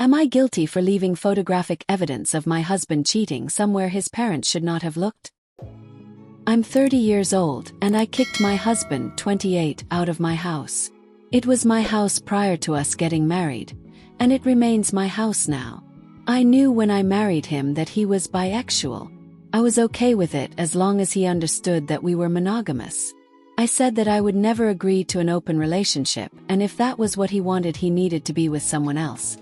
Am I guilty for leaving photographic evidence of my husband cheating somewhere his parents should not have looked? I'm 30 years old and I kicked my husband, 28, out of my house. It was my house prior to us getting married, and it remains my house now. I knew when I married him that he was bisexual. I was okay with it as long as he understood that we were monogamous. I said that I would never agree to an open relationship, and if that was what he wanted, he needed to be with someone else.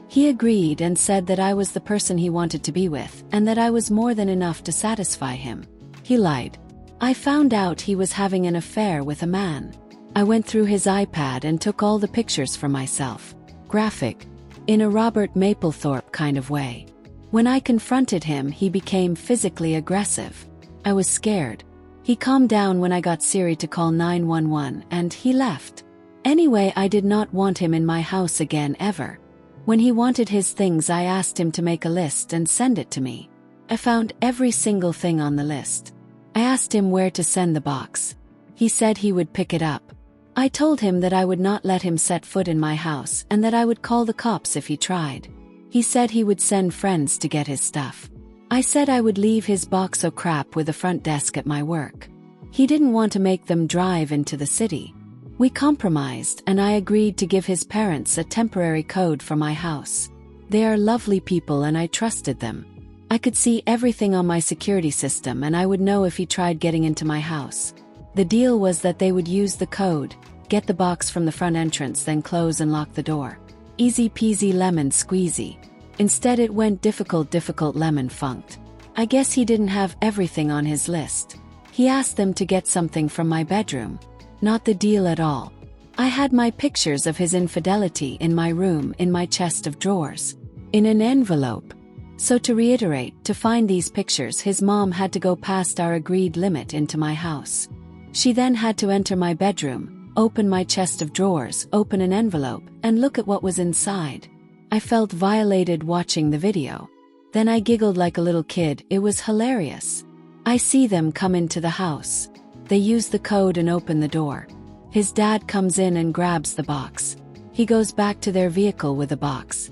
He agreed and said that I was the person he wanted to be with, and that I was more than enough to satisfy him. He lied. I found out he was having an affair with a man. I went through his iPad and took all the pictures for myself. Graphic. In a Robert Mapplethorpe kind of way. When I confronted him, he became physically aggressive. I was scared. He calmed down when I got Siri to call 911, and he left. Anyway, I did not want him in my house again ever. When he wanted his things, I asked him to make a list and send it to me. I found every single thing on the list. I asked him where to send the box. He said he would pick it up. I told him that I would not let him set foot in my house and that I would call the cops if he tried. He said he would send friends to get his stuff. I said I would leave his box of crap with the front desk at my work. He didn't want to make them drive into the city. We compromised and I agreed to give his parents a temporary code for my house. They are lovely people and I trusted them. I could see everything on my security system and I would know if he tried getting into my house. The deal was that they would use the code, get the box from the front entrance, then close and lock the door. Easy peasy lemon squeezy. Instead it went difficult lemon funked. I guess he didn't have everything on his list. He asked them to get something from my bedroom. Not the deal at all. I had my pictures of his infidelity in my room in my chest of drawers. In an envelope. So to reiterate, to find these pictures his mom had to go past our agreed limit into my house. She then had to enter my bedroom, open my chest of drawers, open an envelope, and look at what was inside. I felt violated watching the video. Then I giggled like a little kid. It was hilarious. I see them come into the house. They use the code and open the door. His dad comes in and grabs the box. He goes back to their vehicle with the box.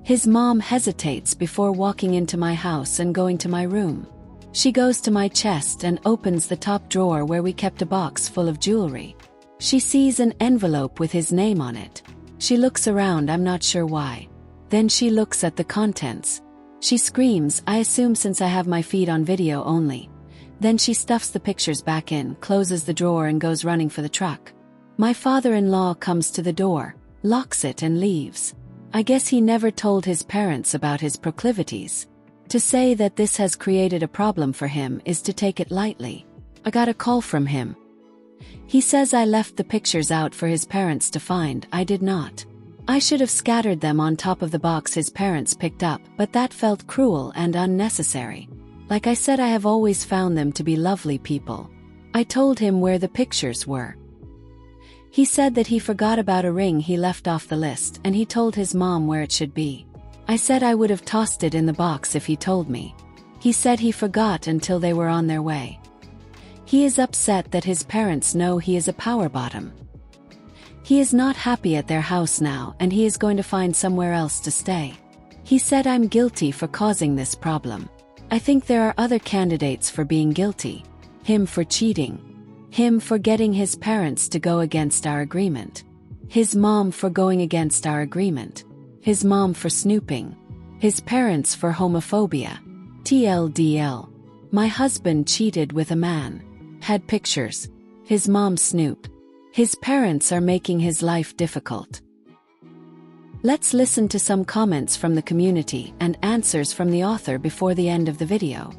His mom hesitates before walking into my house and going to my room. She goes to my chest and opens the top drawer where we kept a box full of jewelry. She sees an envelope with his name on it. She looks around, I'm not sure why. Then she looks at the contents. She screams, I assume since I have my feed on video only. Then she stuffs the pictures back in, closes the drawer and goes running for the truck. My father-in-law comes to the door, locks it and leaves. I guess he never told his parents about his proclivities. To say that this has created a problem for him is to take it lightly. I got a call from him. He says I left the pictures out for his parents to find. I did not. I should have scattered them on top of the box his parents picked up, but that felt cruel and unnecessary. Like I said, I have always found them to be lovely people. I told him where the pictures were. He said that he forgot about a ring he left off the list, and he told his mom where it should be. I said I would have tossed it in the box if he told me. He said he forgot until they were on their way. He is upset that his parents know he is a power bottom. He is not happy at their house now and he is going to find somewhere else to stay. He said I'm guilty for causing this problem. I think there are other candidates for being guilty. Him for cheating. Him for getting his parents to go against our agreement. His mom for going against our agreement. His mom for snooping. His parents for homophobia. TLDL. My husband cheated with a man. Had pictures. His mom snooped. His parents are making his life difficult. Let's listen to some comments from the community and answers from the author before the end of the video.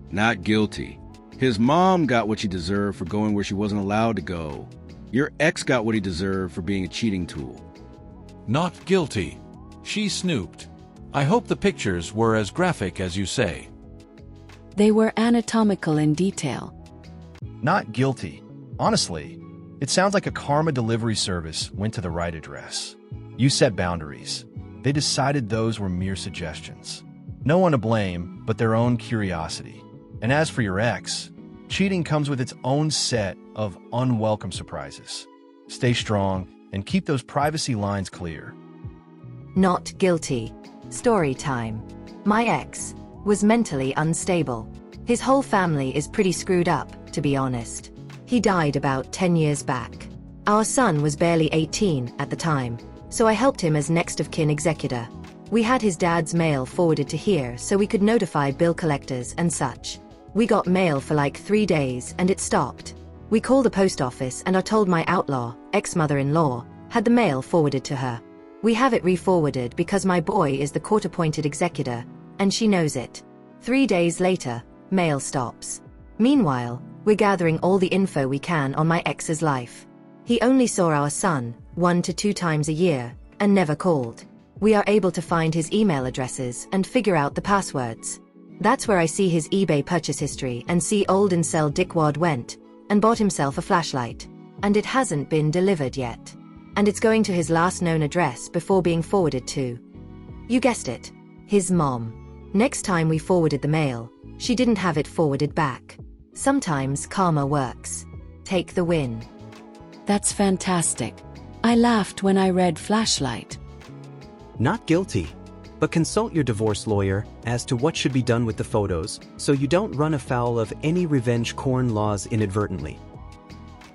Not guilty. His mom got what she deserved for going where she wasn't allowed to go. Your ex got what he deserved for being a cheating tool. Not guilty. She snooped. I hope the pictures were as graphic as you say. They were anatomical in detail. Not guilty. Honestly, it sounds like a karma delivery service went to the right address. You set boundaries. They decided those were mere suggestions. No one to blame but their own curiosity. And as for your ex, cheating comes with its own set of unwelcome surprises. Stay strong and keep those privacy lines clear. Not guilty. Story time. My ex was mentally unstable. His whole family is pretty screwed up, to be honest. He died about 10 years back. Our son was barely 18 at the time, so I helped him as next of kin executor. We had his dad's mail forwarded to here so we could notify bill collectors and such. We got mail for like 3 days and it stopped. We called the post office and are told my outlaw, ex-mother-in-law, had the mail forwarded to her. We have it re-forwarded because my boy is the court-appointed executor, and she knows it. 3 days later, mail stops. Meanwhile, we're gathering all the info we can on my ex's life. He only saw our son 1 to 2 times a year and never called. We are able to find his email addresses and figure out the passwords. That's where I see his eBay purchase history and see old incel dickwad went and bought himself a flashlight. And it hasn't been delivered yet. And it's going to his last known address before being forwarded to, you guessed it, his mom. Next time we forwarded the mail, she didn't have it forwarded back. Sometimes karma works. Take the win. That's fantastic. I laughed when I read flashlight. Not guilty, but consult your divorce lawyer as to what should be done with the photos so you don't run afoul of any revenge corn laws inadvertently.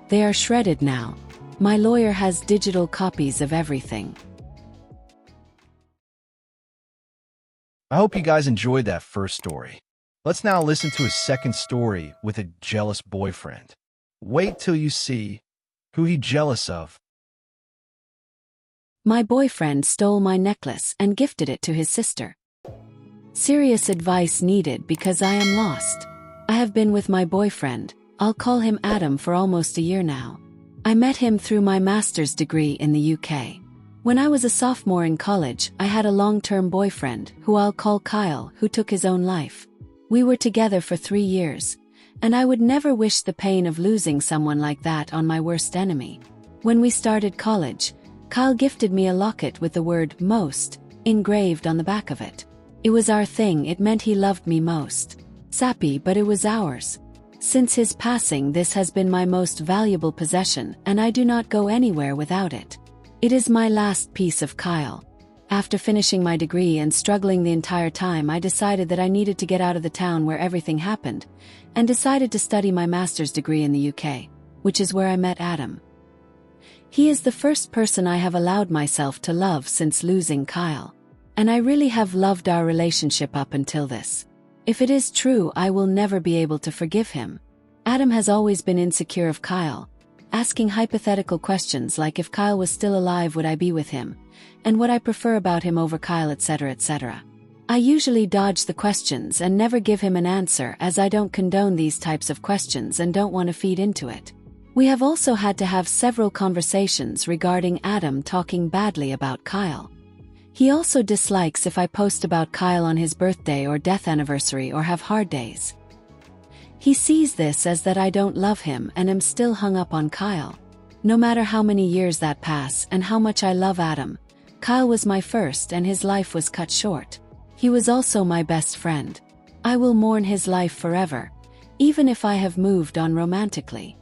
They are shredded now. My lawyer has digital copies of everything. I hope you guys enjoyed that first story. Let's now listen to a second story with a jealous boyfriend. Wait till you see who he's jealous of. My boyfriend stole my necklace and gifted it to his sister. Serious advice needed because I am lost. I have been with my boyfriend, I'll call him Adam, for almost a year now. I met him through my master's degree in the UK. When I was a sophomore in college, I had a long-term boyfriend, who I'll call Kyle, who took his own life. We were together for 3 years, and I would never wish the pain of losing someone like that on my worst enemy. When we started college, Kyle gifted me a locket with the word "most" engraved on the back of it. It was our thing, it meant he loved me most. Sappy, but it was ours. Since his passing, this has been my most valuable possession, and I do not go anywhere without it. It is my last piece of Kyle. After finishing my degree and struggling the entire time, I decided that I needed to get out of the town where everything happened, and decided to study my master's degree in the UK, which is where I met Adam. He is the first person I have allowed myself to love since losing Kyle. And I really have loved our relationship up until this. If it is true, I will never be able to forgive him. Adam has always been insecure of Kyle, asking hypothetical questions like if Kyle was still alive would I be with him, and what I prefer about him over Kyle, etc., etc. I usually dodge the questions and never give him an answer, as I don't condone these types of questions and don't want to feed into it. We have also had to have several conversations regarding Adam talking badly about Kyle. He also dislikes if I post about Kyle on his birthday or death anniversary or have hard days. He sees this as that I don't love him and am still hung up on Kyle. No matter how many years that pass and how much I love Adam, Kyle was my first and his life was cut short. He was also my best friend. I will mourn his life forever, even if I have moved on romantically.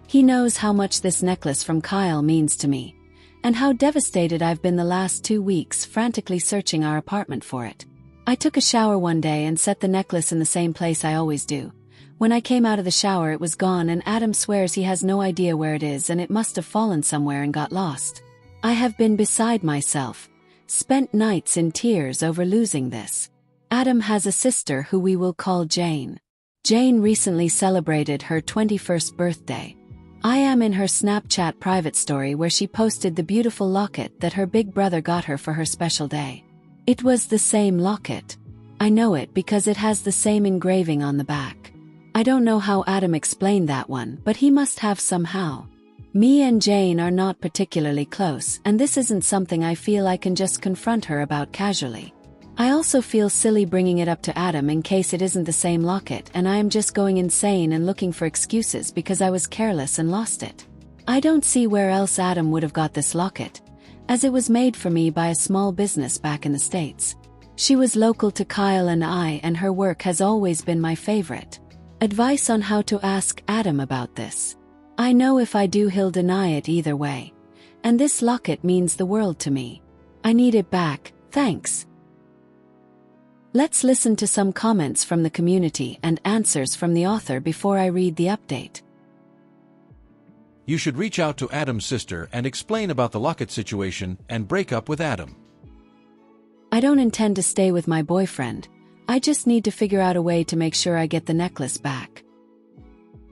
He knows how much this necklace from Kyle means to me, and how devastated I've been the last 2 weeks frantically searching our apartment for it. I took a shower one day and set the necklace in the same place I always do. When I came out of the shower, it was gone, and Adam swears he has no idea where it is and it must have fallen somewhere and got lost. I have been beside myself, spent nights in tears over losing this. Adam has a sister who we will call Jane. Jane recently celebrated her 21st birthday. I am in her Snapchat private story where she posted the beautiful locket that her big brother got her for her special day. It was the same locket. I know it because it has the same engraving on the back. I don't know how Adam explained that one, but he must have somehow. Me and Jane are not particularly close, and this isn't something I feel I can just confront her about casually. I also feel silly bringing it up to Adam in case it isn't the same locket and I am just going insane and looking for excuses because I was careless and lost it. I don't see where else Adam would have got this locket, as it was made for me by a small business back in the States. She was local to Kyle and I, and her work has always been my favorite. Advice on how to ask Adam about this. I know if I do he'll deny it either way. And this locket means the world to me. I need it back, thanks. Let's listen to some comments from the community and answers from the author before I read the update. You should reach out to Adam's sister and explain about the locket situation and break up with Adam. I don't intend to stay with my boyfriend. I just need to figure out a way to make sure I get the necklace back.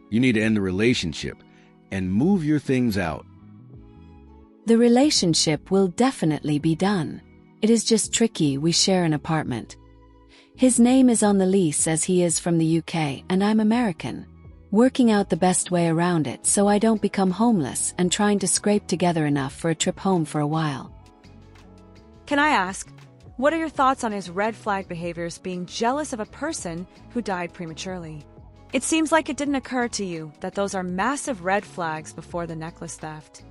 You need to end the relationship and move your things out. The relationship will definitely be done. It is just tricky, we share an apartment. His name is on the lease as he is from the UK and I'm American. Working out the best way around it so I don't become homeless and trying to scrape together enough for a trip home for a while. Can I ask, what are your thoughts on his red flag behaviors being jealous of a person who died prematurely? It seems like it didn't occur to you that those are massive red flags before the necklace theft.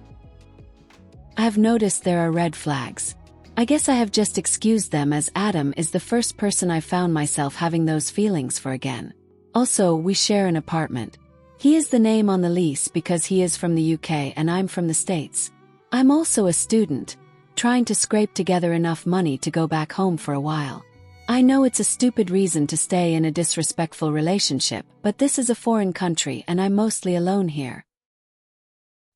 I have noticed there are red flags. I guess I have just excused them as Adam is the first person I found myself having those feelings for again. Also, we share an apartment. He is the name on the lease because he is from the UK and I'm from the States. I'm also a student, trying to scrape together enough money to go back home for a while. I know it's a stupid reason to stay in a disrespectful relationship, but this is a foreign country and I'm mostly alone here.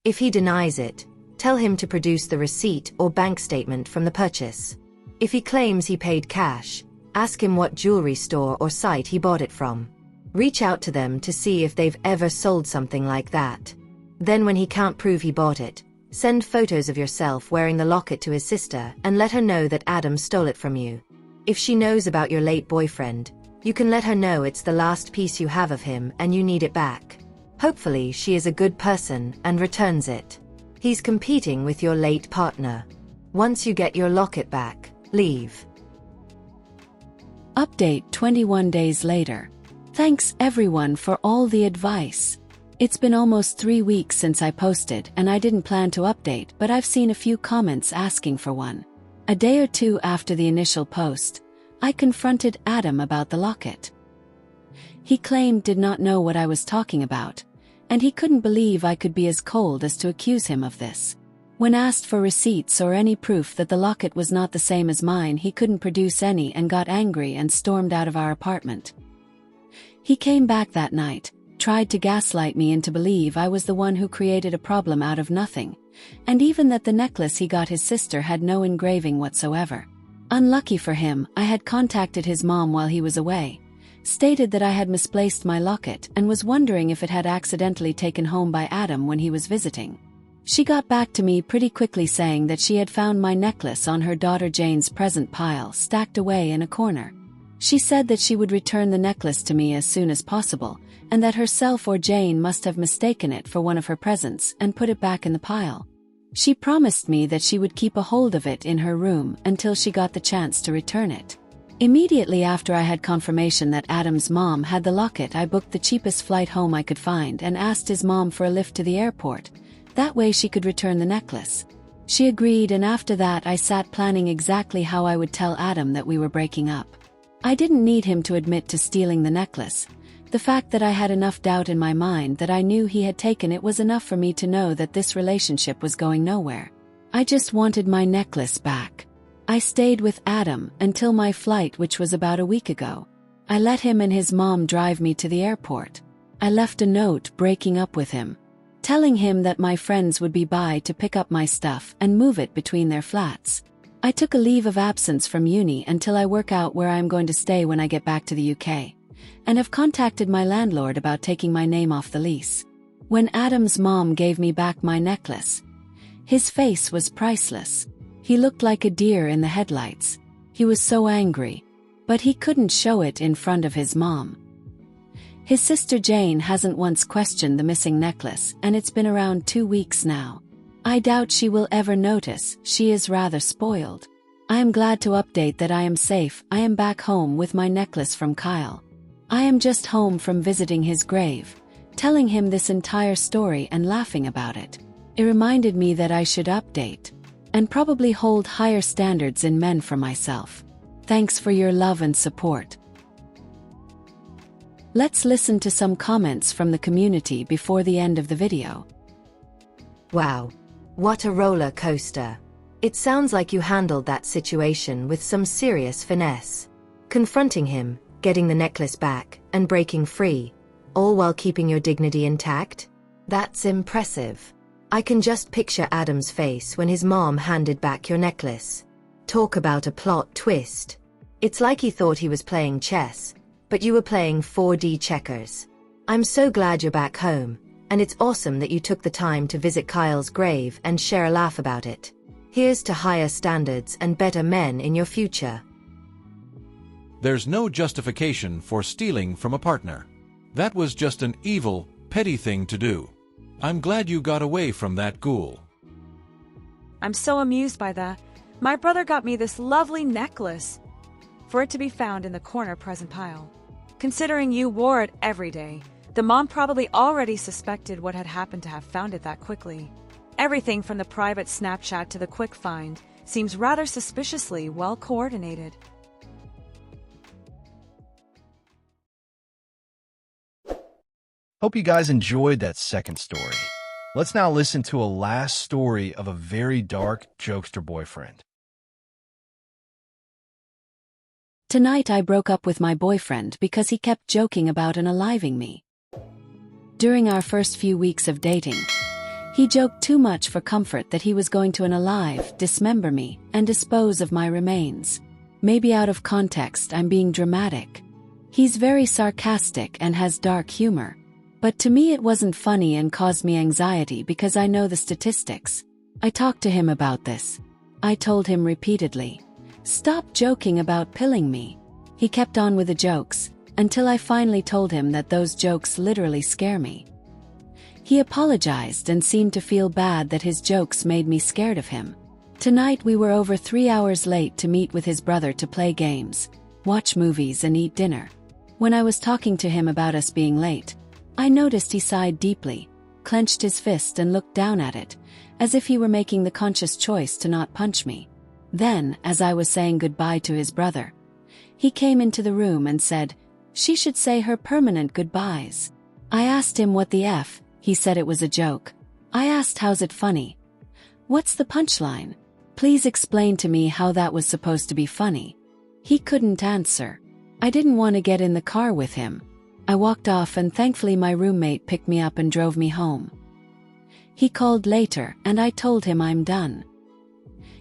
If he denies it, tell him to produce the receipt or bank statement from the purchase. If he claims he paid cash, ask him what jewelry store or site he bought it from. Reach out to them to see if they've ever sold something like that. Then when he can't prove he bought it, send photos of yourself wearing the locket to his sister and let her know that Adam stole it from you. If she knows about your late boyfriend, you can let her know it's the last piece you have of him and you need it back. Hopefully she is a good person and returns it. He's competing with your late partner. Once you get your locket back, leave. Update 21 days later. Thanks everyone for all the advice. It's been almost 3 weeks since I posted and I didn't plan to update, but I've seen a few comments asking for one. A day or two after the initial post, I confronted Adam about the locket. He claimed did not know what I was talking about, and he couldn't believe I could be as cold as to accuse him of this. When asked for receipts or any proof that the locket was not the same as mine, he couldn't produce any and got angry and stormed out of our apartment. He came back that night, tried to gaslight me into believe I was the one who created a problem out of nothing, and even that the necklace he got his sister had no engraving whatsoever. Unlucky for him, I had contacted his mom while he was away, stated that I had misplaced my locket and was wondering if it had accidentally taken home by Adam when he was visiting. She got back to me pretty quickly saying that she had found my necklace on her daughter Jane's present pile stacked away in a corner. She said that she would return the necklace to me as soon as possible, and that herself or Jane must have mistaken it for one of her presents and put it back in the pile. She promised me that she would keep a hold of it in her room until she got the chance to return it. Immediately after I had confirmation that Adam's mom had the locket, I booked the cheapest flight home I could find and asked his mom for a lift to the airport. That way she could return the necklace. She agreed, and after that I sat planning exactly how I would tell Adam that we were breaking up. I didn't need him to admit to stealing the necklace. The fact that I had enough doubt in my mind that I knew he had taken it was enough for me to know that this relationship was going nowhere. I just wanted my necklace back. I stayed with Adam until my flight, which was about a week ago. I let him and his mom drive me to the airport. I left a note breaking up with him, telling him that my friends would be by to pick up my stuff and move it between their flats. I took a leave of absence from uni until I work out where I am going to stay when I get back to the UK, and have contacted my landlord about taking my name off the lease. When Adam's mom gave me back my necklace, his face was priceless. He looked like a deer in the headlights. He was so angry, but he couldn't show it in front of his mom. His sister Jane hasn't once questioned the missing necklace, and it's been around 2 weeks now. I doubt she will ever notice. She is rather spoiled. I am glad to update that I am safe. I am back home with my necklace from Kyle. I am just home from visiting his grave, telling him this entire story and laughing about it. It reminded me that I should update and probably hold higher standards in men for myself. Thanks for your love and support. Let's listen to some comments from the community before the end of the video. Wow. What a roller coaster. It sounds like you handled that situation with some serious finesse. Confronting him, getting the necklace back, and breaking free, all while keeping your dignity intact? That's impressive. I can just picture Adam's face when his mom handed back your necklace. Talk about a plot twist. It's like he thought he was playing chess, but you were playing 4D checkers. I'm so glad you're back home, and it's awesome that you took the time to visit Kyle's grave and share a laugh about it. Here's to higher standards and better men in your future. There's no justification for stealing from a partner. That was just an evil, petty thing to do. I'm glad you got away from that ghoul. I'm so amused by that. My brother got me this lovely necklace for it to be found in the corner present pile. Considering you wore it every day, the mom probably already suspected what had happened to have found it that quickly. Everything from the private Snapchat to the quick find seems rather suspiciously well coordinated. Hope you guys enjoyed that second story. Let's now listen to a last story of a very dark jokester boyfriend. Tonight I broke up with my boyfriend because he kept joking about unaliving me. During our first few weeks of dating, he joked too much for comfort that he was going to unalive, dismember me, and dispose of my remains. Maybe out of context I'm being dramatic. He's very sarcastic and has dark humor. But to me it wasn't funny and caused me anxiety because I know the statistics. I talked to him about this. I told him repeatedly, "Stop joking about pilling me." He kept on with the jokes, until I finally told him that those jokes literally scare me. He apologized and seemed to feel bad that his jokes made me scared of him. Tonight we were over 3 hours late to meet with his brother to play games, watch movies and eat dinner. When I was talking to him about us being late, I noticed he sighed deeply, clenched his fist and looked down at it, as if he were making the conscious choice to not punch me. Then, as I was saying goodbye to his brother, he came into the room and said, "She should say her permanent goodbyes." I asked him what the F, he said it was a joke. I asked how's it funny? What's the punchline? Please explain to me how that was supposed to be funny. He couldn't answer. I didn't want to get in the car with him. I walked off and thankfully my roommate picked me up and drove me home. He called later and I told him I'm done.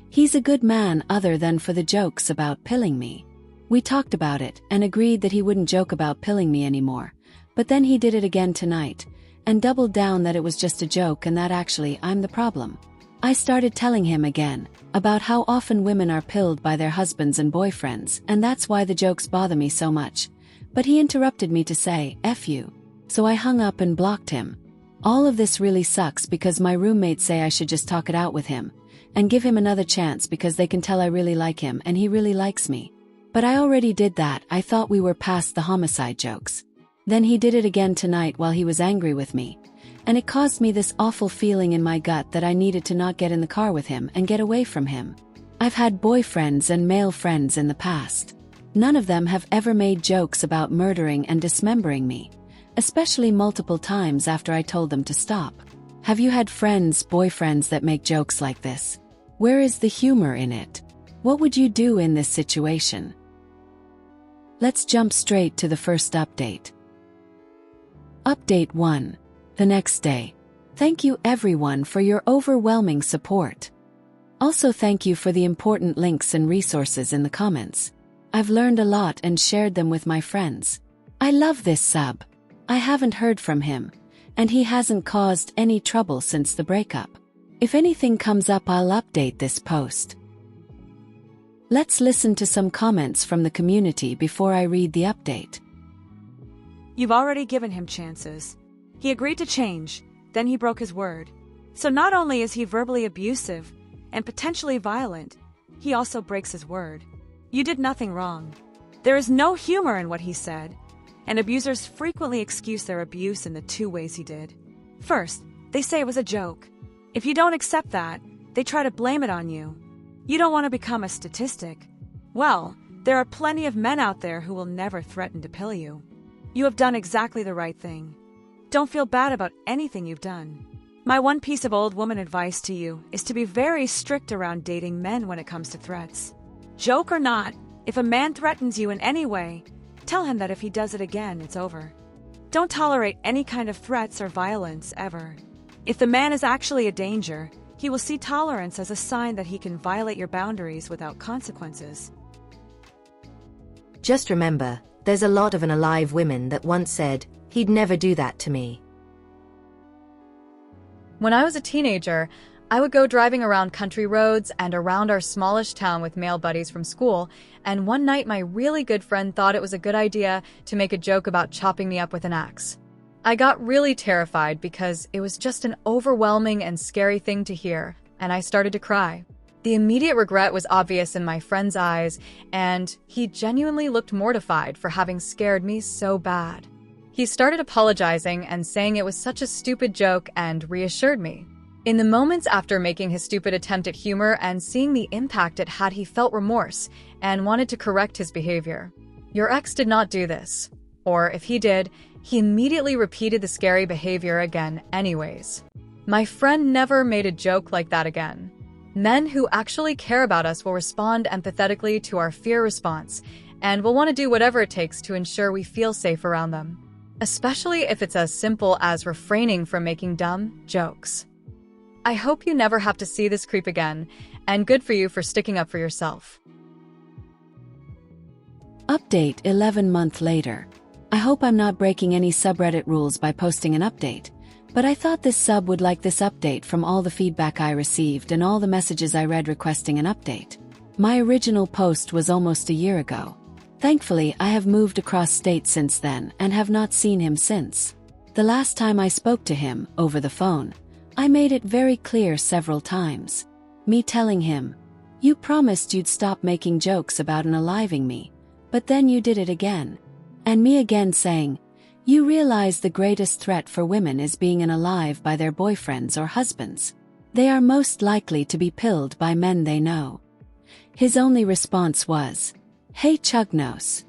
He's a good man other than for the jokes about pilling me. We talked about it and agreed that he wouldn't joke about pilling me anymore, but then he did it again tonight, and doubled down that it was just a joke and that actually I'm the problem. I started telling him again about how often women are pilled by their husbands and boyfriends, and that's why the jokes bother me so much. But he interrupted me to say, "F you." So I hung up and blocked him. All of this really sucks because my roommates say I should just talk it out with him, and give him another chance because they can tell I really like him and he really likes me. But I already did that. I thought we were past the homicide jokes. Then he did it again tonight while he was angry with me, and it caused me this awful feeling in my gut that I needed to not get in the car with him and get away from him. I've had boyfriends and male friends in the past. None of them have ever made jokes about murdering and dismembering me, especially multiple times after I told them to stop. Have you had friends, boyfriends that make jokes like this? Where is the humor in it? What would you do in this situation? Let's jump straight to the first update. Update 1. The next day. Thank you everyone for your overwhelming support. Also thank you for the important links and resources in the comments. I've learned a lot and shared them with my friends. I love this sub. I haven't heard from him, and he hasn't caused any trouble since the breakup. If anything comes up, I'll update this post. Let's listen to some comments from the community before I read the update. You've already given him chances. He agreed to change, then he broke his word. So not only is he verbally abusive and potentially violent, he also breaks his word. You did nothing wrong. There is no humor in what he said, and abusers frequently excuse their abuse in the two ways he did. First, they say it was a joke. If you don't accept that, they try to blame it on you. You don't want to become a statistic. Well, there are plenty of men out there who will never threaten to pill you. You have done exactly the right thing. Don't feel bad about anything you've done. My one piece of old woman advice to you is to be very strict around dating men when it comes to threats. Joke or not, if a man threatens you in any way, tell him that if he does it again, it's over. Don't tolerate any kind of threats or violence ever. If the man is actually a danger, he will see tolerance as a sign that he can violate your boundaries without consequences. Just remember, there's a lot of unalive women that once said, "He'd never do that to me." When I was a teenager, I would go driving around country roads and around our smallish town with male buddies from school, and one night my really good friend thought it was a good idea to make a joke about chopping me up with an axe. I got really terrified because it was just an overwhelming and scary thing to hear, and I started to cry. The immediate regret was obvious in my friend's eyes, and he genuinely looked mortified for having scared me so bad. He started apologizing and saying it was such a stupid joke and reassured me. In the moments after making his stupid attempt at humor and seeing the impact it had, he felt remorse and wanted to correct his behavior. Your ex did not do this. Or if he did, he immediately repeated the scary behavior again anyways. My friend never made a joke like that again. Men who actually care about us will respond empathetically to our fear response and will want to do whatever it takes to ensure we feel safe around them, especially if it's as simple as refraining from making dumb jokes. I hope you never have to see this creep again, and good for you for sticking up for yourself. Update 11 months later. I hope I'm not breaking any subreddit rules by posting an update, but I thought this sub would like this update from all the feedback I received and all the messages I read requesting an update. My original post was almost a year ago. Thankfully, I have moved across states since then and have not seen him since. The last time I spoke to him, over the phone, I made it very clear several times. Me telling him, "You promised you'd stop making jokes about unaliving me, but then you did it again." And me again saying, "You realize the greatest threat for women is being unalived by their boyfriends or husbands. They are most likely to be pilled by men they know." His only response was, "Hey Chugnos.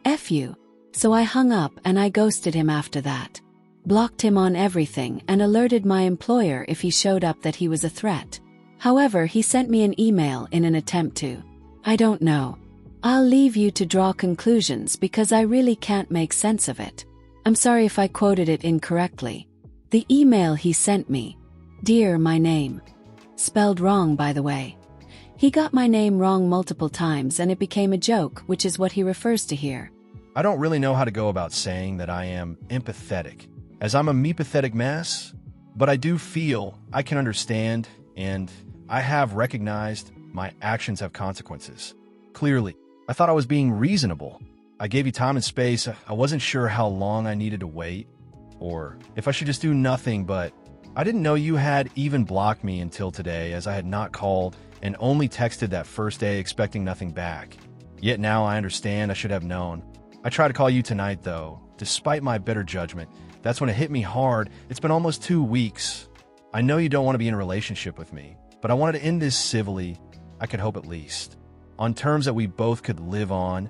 F you." So I hung up and I ghosted him after that. Blocked him on everything and alerted my employer if he showed up that he was a threat. However, he sent me an email in an attempt to. I don't know. I'll leave you to draw conclusions because I really can't make sense of it. I'm sorry if I quoted it incorrectly. The email he sent me, "Dear my name." Spelled wrong, by the way. He got my name wrong multiple times and it became a joke, which is what he refers to here. I don't really know how to go about saying that I am empathetic, as I'm a me-pathetic mess, but I do feel I can understand, and I have recognized my actions have consequences. Clearly, I thought I was being reasonable. I gave you time and space. I wasn't sure how long I needed to wait, or if I should just do nothing, but I didn't know you had even blocked me until today, as I had not called and only texted that first day expecting nothing back. Yet now I understand I should have known. I tried to call you tonight, though. Despite my better judgment, that's when it hit me hard. It's been almost 2 weeks. I know you don't want to be in a relationship with me, but I wanted to end this civilly, I could hope at least, on terms that we both could live on,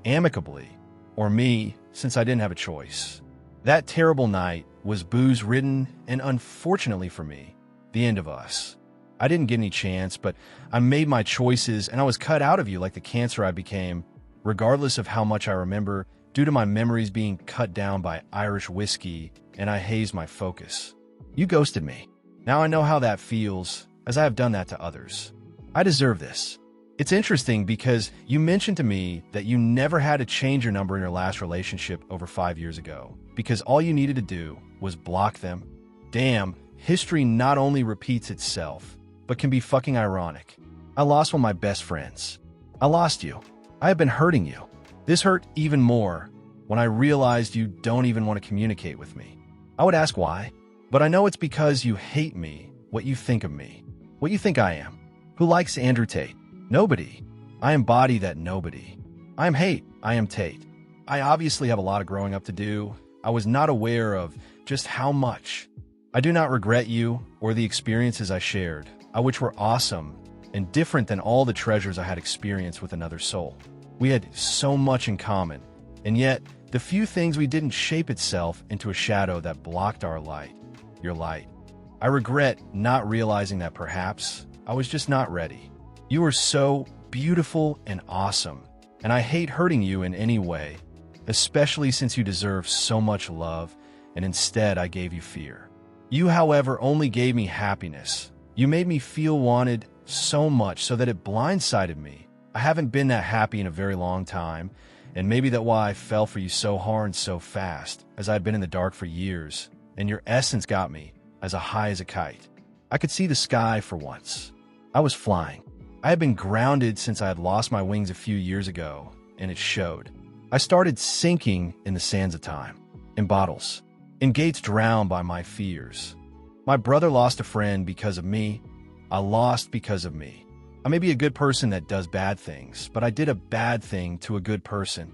amicably, or me, since I didn't have a choice. That terrible night was booze-ridden, and unfortunately for me, the end of us. I didn't get any chance, but I made my choices, and I was cut out of you like the cancer I became, regardless of how much I remember, due to my memories being cut down by Irish whiskey, and I hazed my focus. You ghosted me. Now I know how that feels, as I have done that to others. I deserve this. It's interesting because you mentioned to me that you never had to change your number in your last relationship over 5 years ago, because all you needed to do was block them. Damn, history not only repeats itself, but can be fucking ironic. I lost one of my best friends. I lost you. I have been hurting you. This hurt even more when I realized you don't even want to communicate with me. I would ask why, but I know it's because you hate me, what you think of me, what you think I am. Who likes Andrew Tate? Nobody. I embody that nobody. I am hate. I am Tate. I obviously have a lot of growing up to do. I was not aware of just how much. I do not regret you or the experiences I shared, which were awesome and different than all the treasures I had experienced with another soul. We had so much in common, and yet the few things we didn't shape itself into a shadow that blocked our light, your light. I regret not realizing that perhaps I was just not ready. You are so beautiful and awesome, and I hate hurting you in any way, especially since you deserve so much love, and instead I gave you fear. You, however, only gave me happiness. You made me feel wanted so much so that it blindsided me. I haven't been that happy in a very long time, and maybe that's why I fell for you so hard and so fast, as I had been in the dark for years, and your essence got me as high as a kite. I could see the sky for once. I was flying. I had been grounded since I had lost my wings a few years ago, and it showed. I started sinking in the sands of time, in bottles, in gates drowned by my fears. My brother lost a friend because of me. I lost because of me. I may be a good person that does bad things, but I did a bad thing to a good person.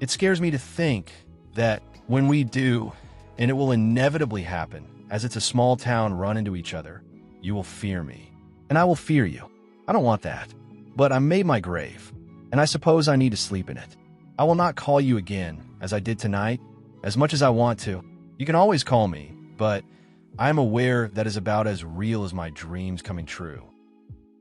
It scares me to think that when we do, and it will inevitably happen, as it's a small town run into each other, you will fear me, and I will fear you. I don't want that, but I made my grave, and I suppose I need to sleep in it. I will not call you again, as I did tonight, as much as I want to. You can always call me, but I am aware that is about as real as my dreams coming true.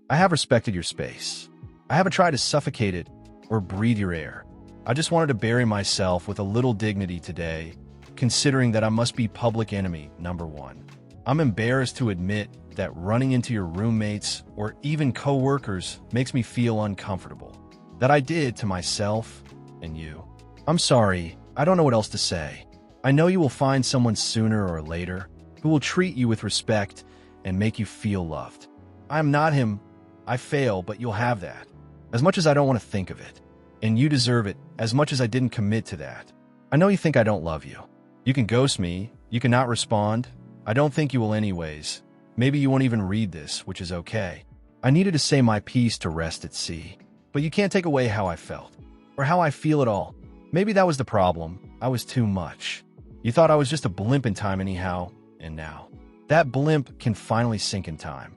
I have respected your space. I haven't tried to suffocate it or breathe your air. I just wanted to bury myself with a little dignity today, considering that I must be public enemy number one. I'm embarrassed to admit that running into your roommates or even co-workers makes me feel uncomfortable. That I did to myself and you. I'm sorry, I don't know what else to say. I know you will find someone sooner or later who will treat you with respect and make you feel loved. I'm not him. I fail, but you'll have that. As much as I don't want to think of it. And you deserve it as much as I didn't commit to that. I know you think I don't love you. You can ghost me. You can not respond. I don't think you will anyways. Maybe you won't even read this, which is okay. I needed to say my piece to rest at sea. But you can't take away how I felt. Or how I feel at all. Maybe that was the problem. I was too much. You thought I was just a blimp in time anyhow, and now. That blimp can finally sink in time.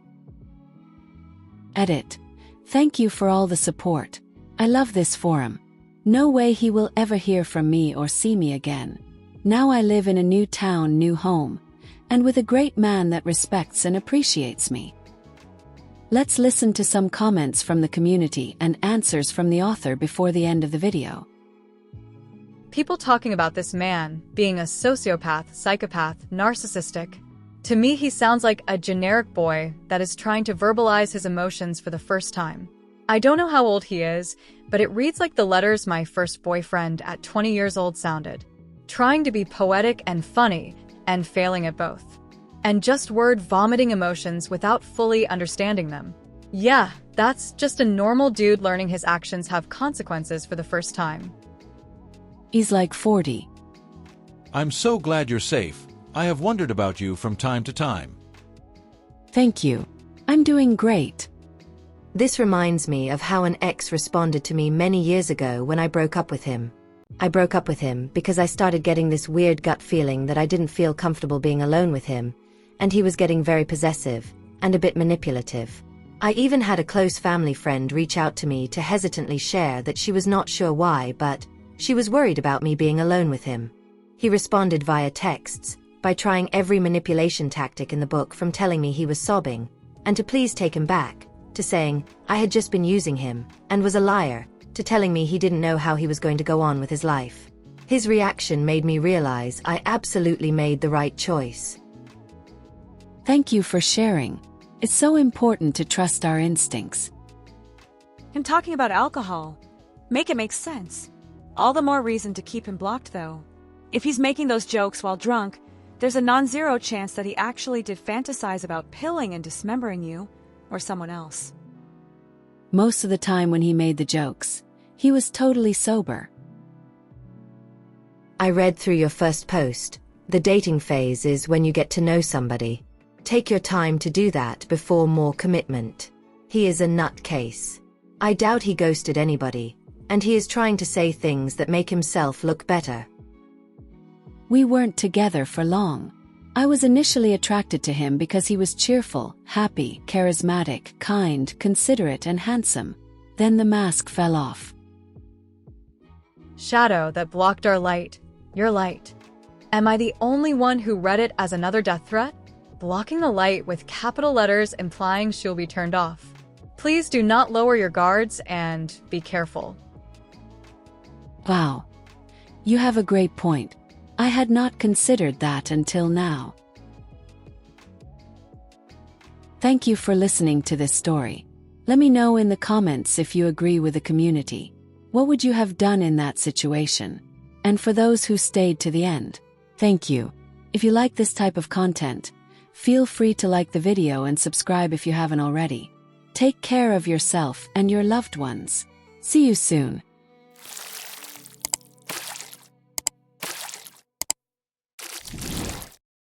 Edit. Thank you for all the support. I love this forum. No way he will ever hear from me or see me again. Now I live in a new town, new home, and with a great man that respects and appreciates me. Let's listen to some comments from the community and answers from the author before the end of the video. People talking about this man being a sociopath, psychopath, narcissistic. To me, he sounds like a generic boy that is trying to verbalize his emotions for the first time. I don't know how old he is, but it reads like the letters my first boyfriend at 20 years old sounded. Trying to be poetic and funny, and failing at both. And just word vomiting emotions without fully understanding them. Yeah, that's just a normal dude learning his actions have consequences for the first time. He's like 40. I'm so glad you're safe. I have wondered about you from time to time. Thank you. I'm doing great. This reminds me of how an ex responded to me many years ago when I broke up with him. I broke up with him because I started getting this weird gut feeling that I didn't feel comfortable being alone with him, and he was getting very possessive and a bit manipulative. I even had a close family friend reach out to me to hesitantly share that she was not sure why, but she was worried about me being alone with him. He responded via texts, by trying every manipulation tactic in the book, from telling me he was sobbing, and to please take him back, to saying I had just been using him, and was a liar, to telling me he didn't know how he was going to go on with his life. His reaction made me realize I absolutely made the right choice. Thank you for sharing. It's so important to trust our instincts. Him talking about alcohol. Make it make sense. All the more reason to keep him blocked, though. If he's making those jokes while drunk, there's a non-zero chance that he actually did fantasize about pilling and dismembering you, or someone else. Most of the time when he made the jokes, he was totally sober. I read through your first post. The dating phase is when you get to know somebody. Take your time to do that before more commitment. He is a nutcase. I doubt he ghosted anybody, and he is trying to say things that make himself look better. We weren't together for long. I was initially attracted to him because he was cheerful, happy, charismatic, kind, considerate, and handsome. Then the mask fell off. Shadow that blocked our light. Your light. Am I the only one who read it as another death threat? blocking the light with capital letters implying she'll be turned off. Please do not lower your guards and be careful. Wow. You have a great point. I had not considered that until now. Thank you for listening to this story. Let me know in the comments if you agree with the community. What would you have done in that situation? And for those who stayed to the end, thank you. If you like this type of content, feel free to like the video and subscribe if you haven't already. Take care of yourself and your loved ones. See you soon.